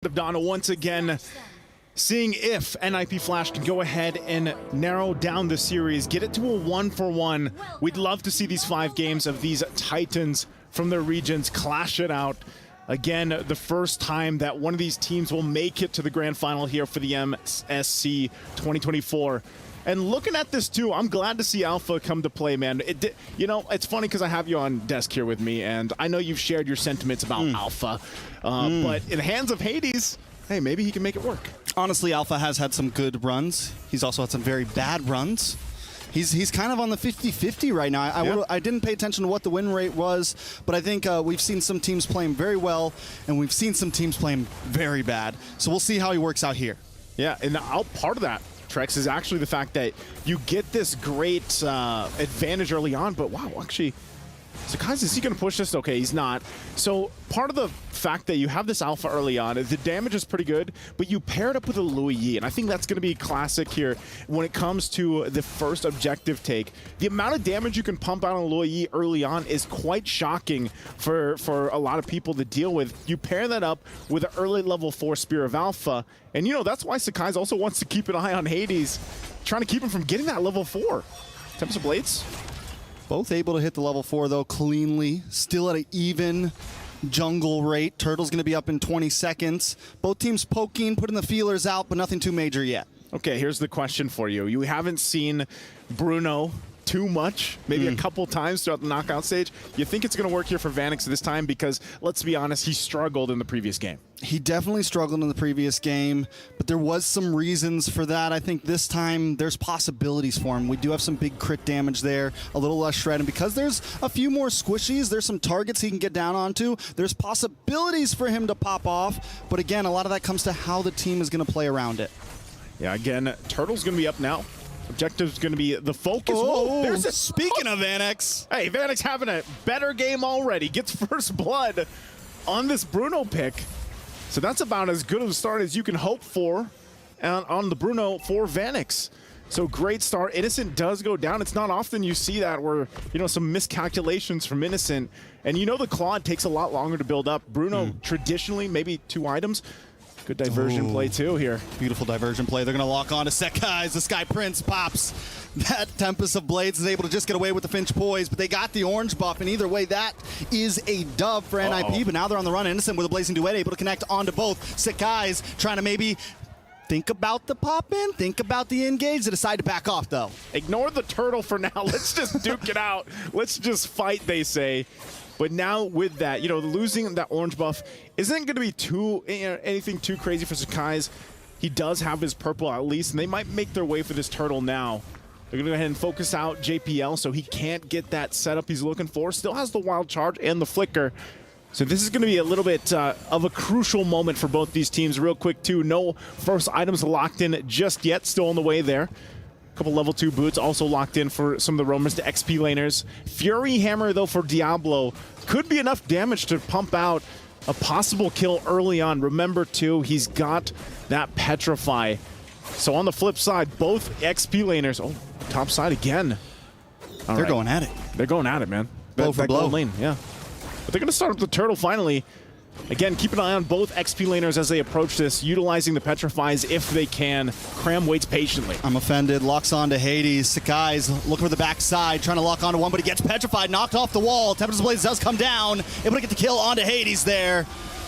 of Donna once again, seeing if NIP Flash can go ahead and narrow down the series, get it to a 1-for-1. We'd love to see these 5 games of these Titans from their regions clash it out. Again, the first time that one of these teams will make it to the grand final here for the MSC 2024. And looking at this too, I'm glad to see Alpha come to play, man. You know, it's funny because I have you on desk here with me, and I know you've shared your sentiments about Alpha. But in the hands of Hades, hey, maybe he can make it work. Honestly, Alpha has had some good runs. He's also had some very bad runs. He's kind of on the 50-50 right now. I didn't pay attention to what the win rate was, but I think we've seen some teams playing very well, and we've seen some teams playing very bad. So we'll see how he works out here. Yeah, and part of that, Trex, is actually the fact that you get this great advantage early on, but wow, actually, Sakai's, is he going to push this? Okay, he's not. So part of the fact that you have this Alpha early on, the damage is pretty good, but you pair it up with a Louis Yi, and I think that's going to be classic here when it comes to the first objective take. The amount of damage you can pump out on Louis Yi early on is quite shocking for a lot of people to deal with. You pair that up with an early level 4 Spear of Alpha, and you know, that's why Sakai's also wants to keep an eye on Hades, trying to keep him from getting that level 4. Tempest of Blades. Both able to hit the level 4, though, cleanly. Still at an even jungle rate. Turtle's going to be up in 20 seconds. Both teams poking, putting the feelers out, but nothing too major yet. Okay, here's the question for you. You haven't seen Bruno too much, maybe a couple times throughout the knockout stage. You think it's going to work here for Vanix this time? Because, let's be honest, he struggled in the previous game. He definitely struggled in the previous game, but there was some reasons for that. I think this time there's possibilities for him. We do have some big crit damage there, a little less shred, and because there's a few more squishies, there's some targets he can get down onto. There's possibilities for him to pop off, but again, a lot of that comes to how the team is going to play around it. Yeah, again, Turtle's going to be up now. Objective's going to be the focus. Oh, there's a speaking of Vanix. Hey, Vanix having a better game already. Gets first blood on this Bruno pick. So that's about as good of a start as you can hope for on the Bruno for Vanix. So great start. Innocent does go down. It's not often you see that where, you know, some miscalculations from Innocent. And you know the Claude takes a lot longer to build up. Bruno traditionally maybe 2 items. Good diversion play too here. Beautiful diversion play. They're going to lock on to Sekai's. The Sky Prince pops. That Tempest of Blades is able to just get away with the Finch Poise, but they got the orange buff, and either way, that is a dub for NIP, but now they're on the run. Innocent with a Blazing Duet, able to connect onto both. Sekai's trying to maybe think about the pop-in, think about the engage. They decide to back off, though. Ignore the turtle for now. Let's just duke it out. Let's just fight, they say. But now with that, you know, losing that orange buff isn't going to be anything too crazy for Sakai's. He does have his purple at least, and they might make their way for this turtle now. They're going to go ahead and focus out JPL so he can't get that setup he's looking for. Still has the wild charge and the flicker. So this is going to be a little bit of a crucial moment for both these teams. Real quick, too, no first items locked in just yet. Still on the way there. Couple level 2 boots also locked in for some of the roamers to XP laners. Fury Hammer, though, for Diablo could be enough damage to pump out a possible kill early on. Remember, too, he's got that Petrify. So on the flip side, both XP laners, top side again. They're going at it. They're going at it, man. Blow for blow. Lane, yeah. But they're going to start with the turtle finally. Again, keep an eye on both XP laners as they approach this, utilizing the Petrifies if they can. Cram waits patiently. I'm offended. Locks on to Hades. Sakai's looking for the backside, trying to lock onto one, but he gets petrified, knocked off the wall. Tempest of Blades does come down, able to get the kill onto Hades there.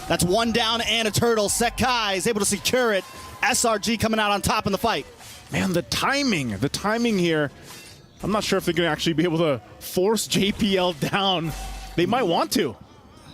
That's 1 down and a turtle. Sakai's able to secure it. SRG coming out on top in the fight. Man, the timing here. I'm not sure if they're going to actually be able to force JPL down. They might want to.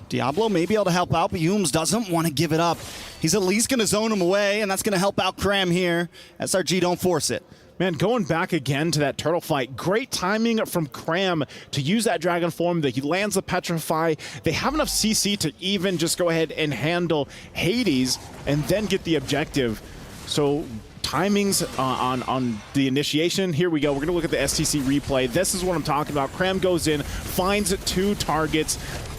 Diablo may be able to help out, but Humes doesn't want to give it up. He's at least going to zone him away, and that's going to help out Cram here. SRG don't force it. Man, going back again to that turtle fight, great timing from Cram to use that dragon form. That he lands the Petrify. They have enough CC to even just go ahead and handle Hades and then get the objective. So timings on the initiation. Here we go. We're going to look at the STC replay. This is what I'm talking about. Cram goes in, finds 2 targets,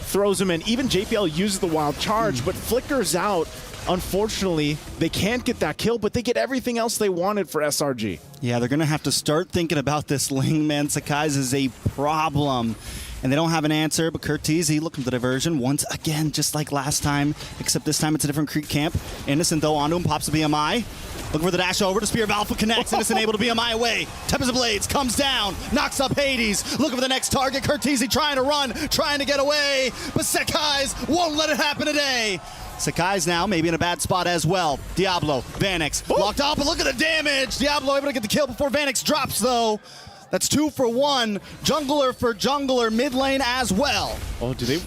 throws him in. Even JPL uses the wild charge, but flickers out unfortunately, they can't get that kill, but they get everything else they wanted for SRG. Yeah, they're going to have to start thinking about this Ling, man. Sakai's is a problem. And they don't have an answer, but Curtizi looking for the diversion once again, just like last time, except this time it's a different Creek camp. Innocent, though, onto him, pops a BMI. Looking for the dash over to Spear of Alpha, connects. Innocent able to BMI away. Tempest of Blades comes down, knocks up Hades. Looking for the next target. Curtizi trying to run, trying to get away, but Sakai's won't let it happen today. Sakai's now maybe in a bad spot as well. Diablo, Vanix, locked up, but look at the damage. Diablo able to get the kill before Vanix drops, though. That's 2 for 1. Jungler for jungler, mid lane as well. Oh, do they?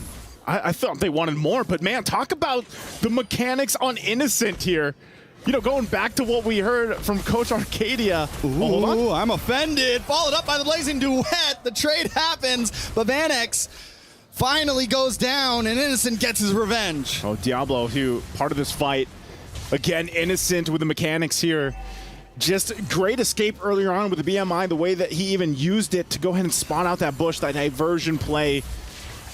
I thought they wanted more, but man, talk about the mechanics on Innocent here. You know, going back to what we heard from Coach Arcadia. Ooh, I'm offended. Followed up by the Blazing Duet. The trade happens, but Vanix finally goes down, and Innocent gets his revenge. Oh, Diablo, who part of this fight. Again, Innocent with the mechanics here. Just great escape earlier on with the BMI, the way that he even used it to go ahead and spot out that bush, that diversion play.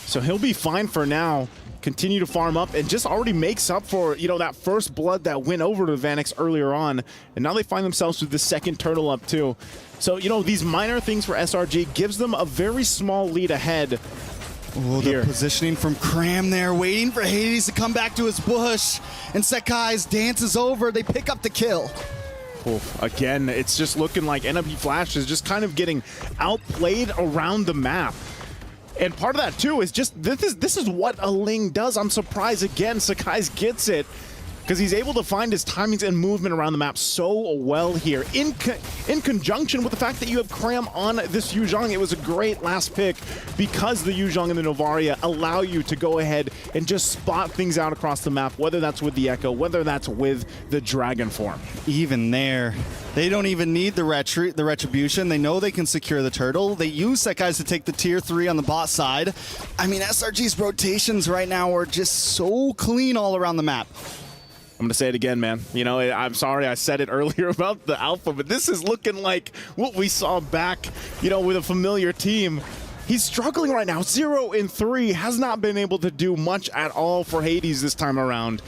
So he'll be fine for now. Continue to farm up and just already makes up for, you know, that first blood that went over to Vanix earlier on. And now they find themselves with the second turtle up too. So, you know, these minor things for SRG gives them a very small lead ahead. Oh, the positioning from Cram there, waiting for Hades to come back to his bush. And Sekai's dances over. They pick up the kill. Again, it's just looking like NIP Flash is just kind of getting outplayed around the map. And part of that too is just this is what a Ling does. I'm surprised again Sakai's gets it because he's able to find his timings and movement around the map so well here. In conjunction with the fact that you have Cram on this Yu Zhong, it was a great last pick because the Yu Zhong and the Novaria allow you to go ahead and just spot things out across the map, whether that's with the Echo, whether that's with the Dragon form. Even there, they don't even need the Retribution. They know they can secure the turtle. They use Sekai's to take the tier 3 on the bot side. I mean, SRG's rotations right now are just so clean all around the map. I'm going to say it again, man. You know, I'm sorry I said it earlier about the Alpha, but this is looking like what we saw back, you know, with a familiar team. He's struggling right now. 0-3, has not been able to do much at all for Hades this time around.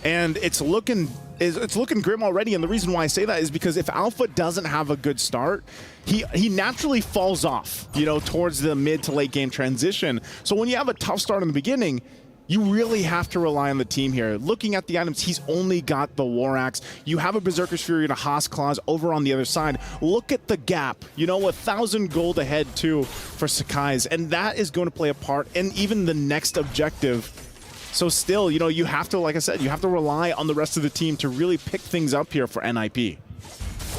And it's looking grim already, and the reason why I say that is because if Alpha doesn't have a good start, he naturally falls off, you know, towards the mid to late game transition. So when you have a tough start in the beginning, you really have to rely on the team here. Looking at the items, he's only got the War Axe. You have a Berserker's Fury and a Haas Claws over on the other side. Look at the gap. You know, 1,000 gold ahead too for Sakai's, and that is going to play a part in even the next objective. So still, you know, you have to, like I said, you have to rely on the rest of the team to really pick things up here for NIP.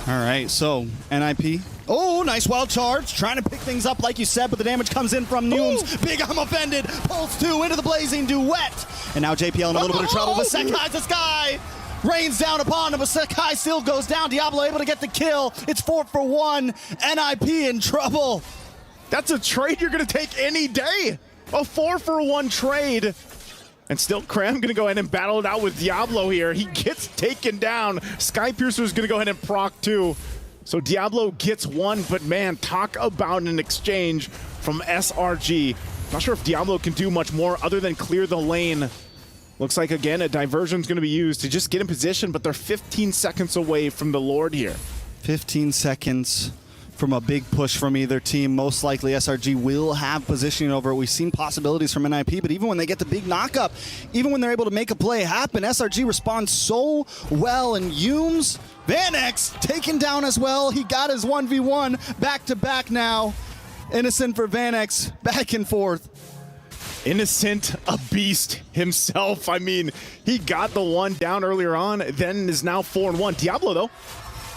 All right, so NIP. Oh, nice wild charge. Trying to pick things up like you said, but the damage comes in from Nooms. Big I'm offended. Pulse 2 into the Blazing Duet. And now JPL in a little bit of trouble, but Sekai's the Sky. Rains down upon him, but Sakai still goes down. Diablo able to get the kill. It's 4 for 1. NIP in trouble. That's a trade you're going to take any day. A 4-for-1 trade. And still, Cram gonna go ahead and battle it out with Diablo here. He gets taken down. Skypiercer's gonna go ahead and proc too. So Diablo gets one, but man, talk about an exchange from SRG. Not sure if Diablo can do much more other than clear the lane. Looks like, again, a diversion's gonna be used to just get in position, but they're 15 seconds away from the Lord here. 15 seconds from a big push from either team. Most likely SRG will have positioning over it. We've seen possibilities from NIP, but even when they get the big knockup, even when they're able to make a play happen, SRG responds so well. And Humes, Vanix taken down as well. He got his 1v1 back-to-back now. Innocent for Vanix, back and forth. Innocent, a beast himself. I mean, he got the one down earlier on, then is now 4-1. Diablo, though.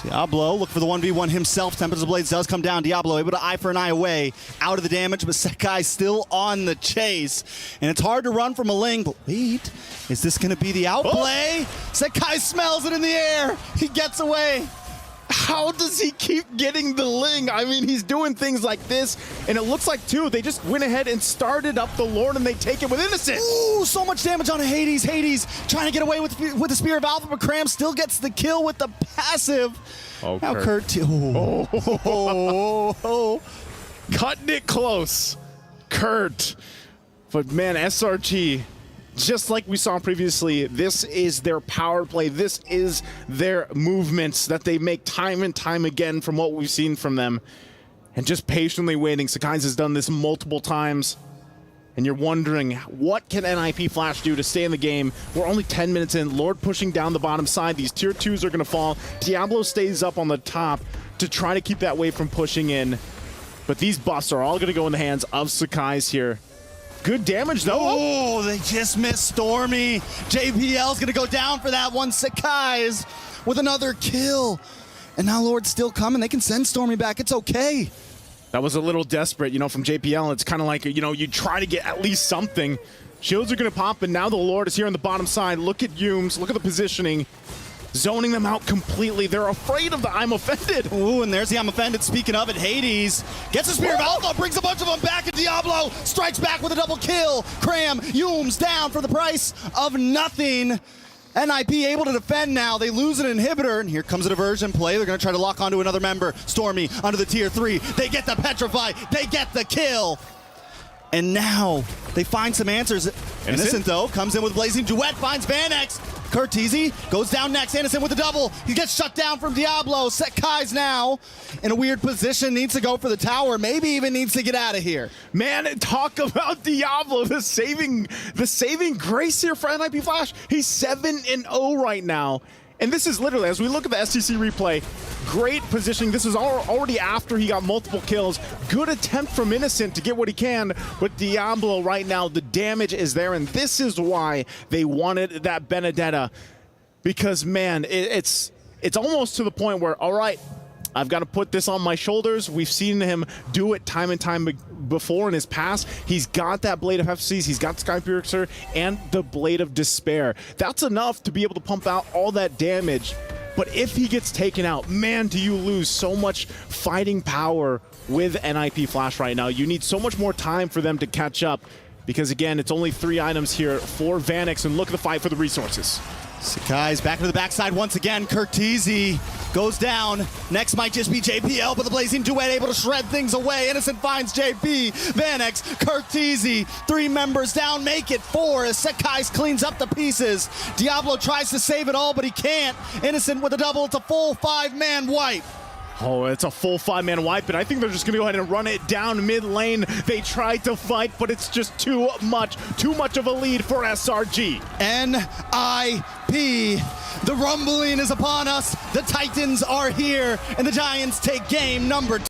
Diablo, look for the 1v1 himself. Tempest of Blades does come down. Diablo able to eye for an eye away. Out of the damage, but Sekai still on the chase. And it's hard to run from a Ling, but wait, is this going to be the outplay? Oh. Sekai smells it in the air. He gets away. How does he keep getting the Ling? I mean, he's doing things like this, and it looks like, too, they just went ahead and started up the Lord, and they take it with Innocent. Ooh, so much damage on Hades. Hades trying to get away with the Spear of Alpha, but Cram still gets the kill with the passive. Oh, now Kurt. Cutting it close. Kurt. But, man, SRG just like we saw previously, this is their power play. This is their movements that they make time and time again from what we've seen from them. And just patiently waiting. Sakai's has done this multiple times. And you're wondering, what can NIP Flash do to stay in the game? We're only 10 minutes in. Lord pushing down the bottom side. These tier 2s are going to fall. Diablo stays up on the top to try to keep that wave from pushing in. But these buffs are all going to go in the hands of Sakai's here. Good damage, though. Oh, they just missed Stormy. JPL's going to go down for that one. Sakai's with another kill. And now Lord's still coming. They can send Stormy back. It's okay. That was a little desperate, you know, from JPL. It's kind of like, you know, you try to get at least something. Shields are going to pop, and now the Lord is here on the bottom side. Look at Yumes. Look at the positioning. Zoning them out completely. They're afraid of the I'm offended. Ooh, and there's the I'm offended. Speaking of it, Hades gets a Spear of Alpha, brings a bunch of them back, and Diablo strikes back with a double kill. Cram, Yumes down for the price of nothing. NIP able to defend now. They lose an inhibitor, and here comes a diversion play. They're going to try to lock onto another member. Stormy onto the tier 3. They get the Petrify. They get the kill. And now they find some answers. Innocent, though, comes in with Blazing Duet, finds Vanex. Curtizi goes down next. Innocent with the double. He gets shut down from Diablo. Sekai's now in a weird position. Needs to go for the tower. Maybe even needs to get out of here. Man, talk about Diablo. The saving grace here for NIP Flash. He's 7-0 right now. And this is literally, as we look at the STC replay, great positioning. This is already after he got multiple kills. Good attempt from Innocent to get what he can, but Diablo right now, the damage is there, and this is why they wanted that Benedetta. Because, man, it's almost to the point where, all right, I've got to put this on my shoulders. We've seen him do it time and time before in his past. He's got that Blade of FCs, he's got Sky Piercer, and the Blade of Despair. That's enough to be able to pump out all that damage. But if he gets taken out, man, do you lose so much fighting power with NIP Flash right now. You need so much more time for them to catch up. Because, again, it's only 3 items here for Vanex, and look at the fight for the resources. Sakai's back to the backside once again. Curtizi goes down. Next might just be JPL, but the Blazing Duet able to shred things away. Innocent finds JP. Vanex, Curtizi, 3 members down, make it 4 as Sakai's cleans up the pieces. Diablo tries to save it all, but he can't. Innocent with a double. It's a full 5-man wipe. Oh, it's a full 5-man wipe, and I think they're just going to go ahead and run it down mid lane. They tried to fight, but it's just too much of a lead for SRG. NIP, the rumbling is upon us. The Titans are here, and the Giants take game number 2.